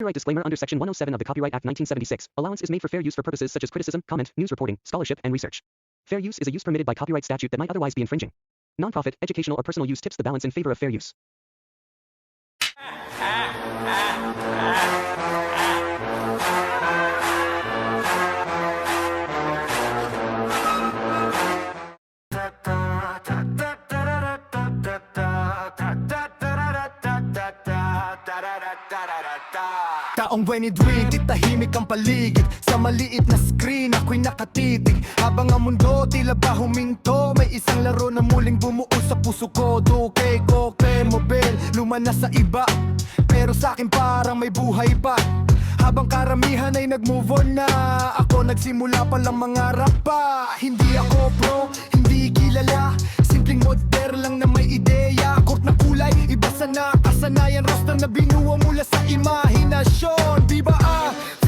Copyright disclaimer under Section 107 of the Copyright Act 1976. Allowance is made for fair use for purposes such as criticism, comment, news reporting, scholarship, and research. Fair use is a use permitted by copyright statute that might otherwise be infringing. Nonprofit, educational, or personal use tips the balance in favor of fair use. Taong 2020, tahimik ang paligid. Sa maliit na screen, ako'y nakatitig. Habang ang mundo tila ba huminto, may isang laro na muling bumuo sa puso ko. Duke, koke, mobile, luma na sa iba, pero sa'kin parang may buhay pa. Habang karamihan ay nag-move on na, ako nagsimula palang mangarap pa. Hindi ako pro, hindi kilala, simpleng modder lang na may ideya. Court na kulay, iba sa nakasanayan, roster na binuo mula sa imahinasyon. Viva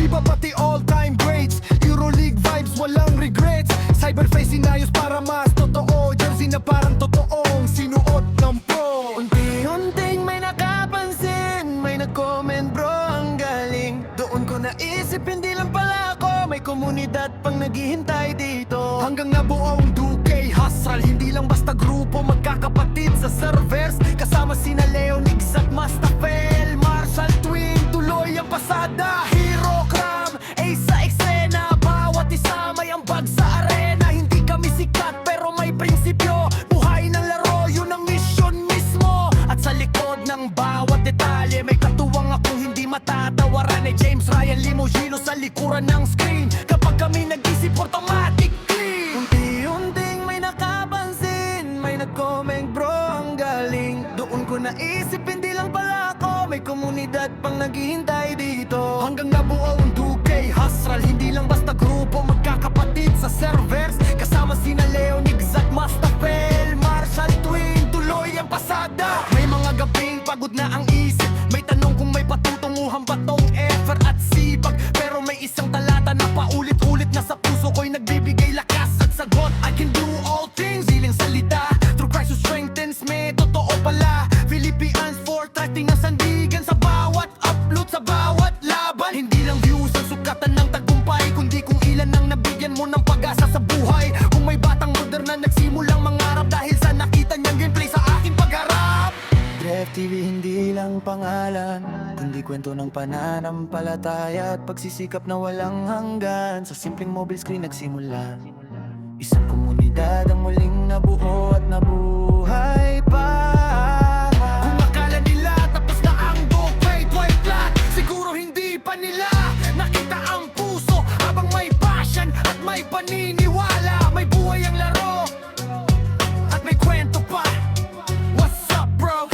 Viva pati all-time greats, Euroleague vibes, walang regrets. Cyberface inayos para mas totoo, jersey na parang totoong sinuot ng pro. Unti-unting may nakapansin, may nag-comment bro, ang galing. Doon ko naisip, hindi lang pala ako, may komunidad pang naghihintay dito. Hanggang nabuo ang Duke Hustle, hindi lang basta grupo, magkakapatid sa servers. Kasama sina Leonix at Mastafel, Marshall Twin, tuloy ang pasada. Hero Cram, Ace sa eksena, bawat isa may ambag sa arena. Hindi kami sikat pero may prinsipyo, buhay ng laro, yun ang mission mismo. At sa likod ng bawat detalye, may katuwang akong hindi matatawaran. Ay James Ryan Limogino sa likuran ng screen. Kapag kami nag-isip, automatic clean. Unti-unting may nakapansin, may nag-comment bro, ang galing. Doon ko naisip, hindi lang pala ako, may komunidad pang naghihintay dito. Hanggang nabuo ang Duke Hustle, hindi lang basta grupo, magkakapatid sa servers. Kasama sina Leonix at Mastafel, Marshall Twin, tuloy ang pasada. May mga gabing pagod na ang isip, may tanong kung may patutunguhan ba tong effort at sipag. Pero may isang talata na paulit-ulit na sa puso ko'y nagbibigay lakas at sagot. I can do all things, hiling salita, through Christ who strengthens me, totoo pala. Philippians 4:13 ang sandigan sa bawat upload, sa bawat laban. Hindi lang views ang sukatan ng tagumpay, kundi kung ilan ang nabigyan mo ng pag-asa sa buhay. Kung may batang modern na nagsimulang mangarap dahil sa nakita niyang gameplay sa aking pagharap. Ref TV hindi lang pangalan, kundi kwento ng pananampalataya at pagsisikap na walang hanggan. Sa simpleng mobile screen nagsimula isang komunidad ang muling nabuo at nabuhay pa. Kung akala nila tapos na ang book, wait, flat, siguro hindi pa nila nakita ang puso. Habang may passion at may paniniwala, may buhay ang laro at may kwento pa. What's up bro?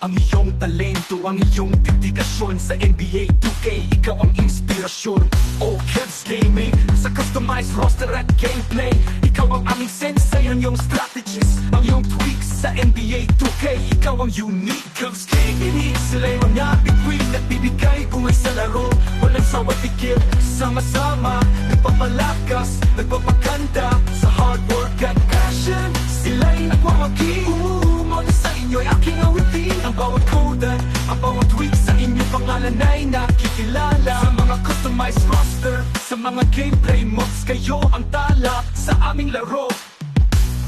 Ang iyong talento, ang iyong dedikasyon sa NBA 2K, ikaw ang inspirasyon. Oh, Kev's Gaming, sa customized roster at gameplay, ikaw ang aming sensei, ang iyong strategies, ang iyong tweaks sa NBA 2K, ikaw ang unique. Kev's Gaming, sila'y mga bituin at bibigay buhay sa laro, walang sawa tigil, sama-sama, nagpapalakas, nagpapaganda, sa hard work at passion, sila'y nagwawagi. Muna sa inyo'y aking awitin, ang bawat code, ang bawat tweak sa inyong pangalan ay nakikilala. Sa mga customized roster, sa mga gameplay mods, kayo ang tala sa aming laro.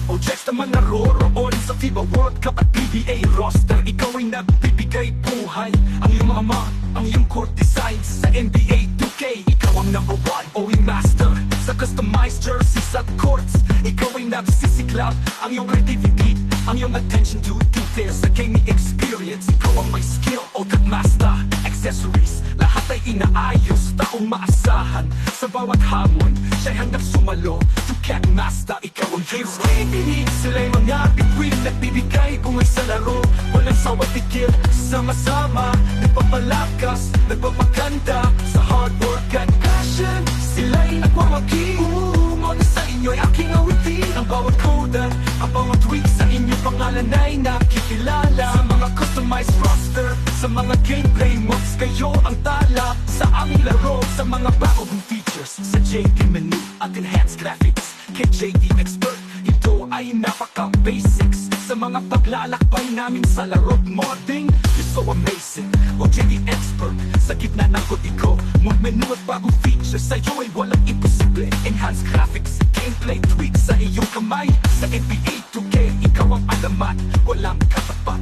O Jex naman naroroon sa FIBA World Cup at PBA roster, ikaw ay nagbibigay buhay. Ang iyong mga mod, ang iyong court designs sa NBA 2K, ikaw ang number one, owing master. Sa customized jerseys at courts, ikaw ay nagsisiklab. Ang iyong creativity, ang iyong attention to detail sa gaming experience, ikaw ang may skill, ultimate master. Accessories, lahat ay inaayos, taong maasahan. Sa bawat hamon, siya'y handang sumalo. To Cat Master, ikaw ang hero. Sila'y mga bituin at bibigay buhay sa laro, walang sawa tigil, sama-sama, nagpapalakas, nagpapaganda, sa hard work at passion, sila'y nagwawagi. Muna sa inyo'y aking awitin, ang bawat code, ang bawat tweak sa inyong pangalan ay nakikilala. Sa mga customized roster, sa mga gameplay mods, kayo ang tala sa aming laro. Sa mga bagong features, features sa JD menu at enhanced graphics. Kay JD Expert, ito ay napaka-basics sa mga paglalakbay namin sa laro modding. You're so amazing, o JD Expert, sa gitna ng kodigo mong menu at bagong features, sa'yo ay walang imposible. Enhanced graphics, gameplay tweaks sa iyong kamay. Sa NBA 2K, ikaw ang alamat, walang katapat.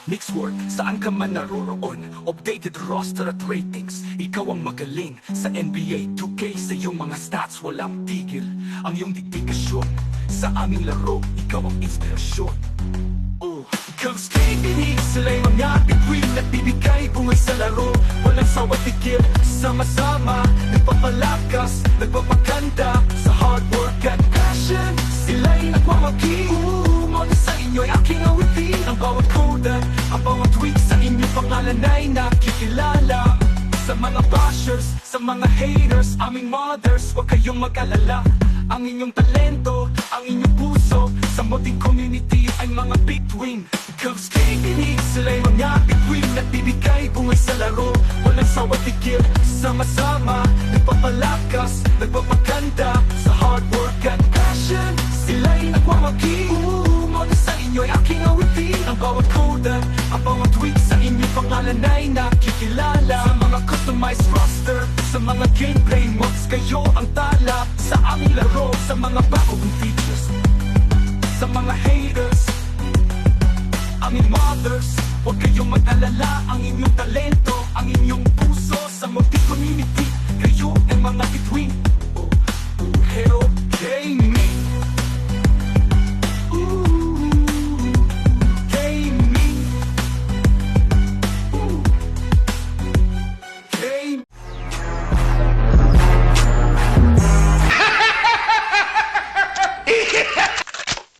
Mixwork, saan ka man naroroon, updated roster at ratings, ikaw ang magaling. Sa NBA 2K, sa iyong mga stats walang tigil. Ang iyong dedikasyon sa aming laro, ikaw ang inspirasyon. Cubs Gaming, sila'y mga bituin at bibigay bungay sa laro. Walang sawa tigil, sama-sama nagpapalakas, nagpapaganda sa hard work at passion. Sila'y nagmamagi, muna sa inyo'y aking awitin. Ang bawat code, ang bawat tweet sa inyong pangalan ay nakikilala. Sa mga bashers, sa mga haters, aming mothers, huwag kayong mag-alala. Ang inyong talento, ang inyong puso, sa modding community ay mga bituin. Cubs Gaming, sila'y mga bituin at bibigay bungay sa laro. Walang sawa tigil, sama-sama nagpapalakas, nagpapaganda sa hard work at passion. Sila'y nagmamagi, muna sa inyo'y aking awitin. Ang bawat code, ang bawat tweet sa inyong pangalan ay nakikilala. Sa mga customized roster, sa mga gameplay mods, kayo ang tala sa aming laro. Sa mga bagong features, sa mga haters, aming mothers, huwag kayong mag-alala. Ang inyong talento, ang inyong puso, sa modding community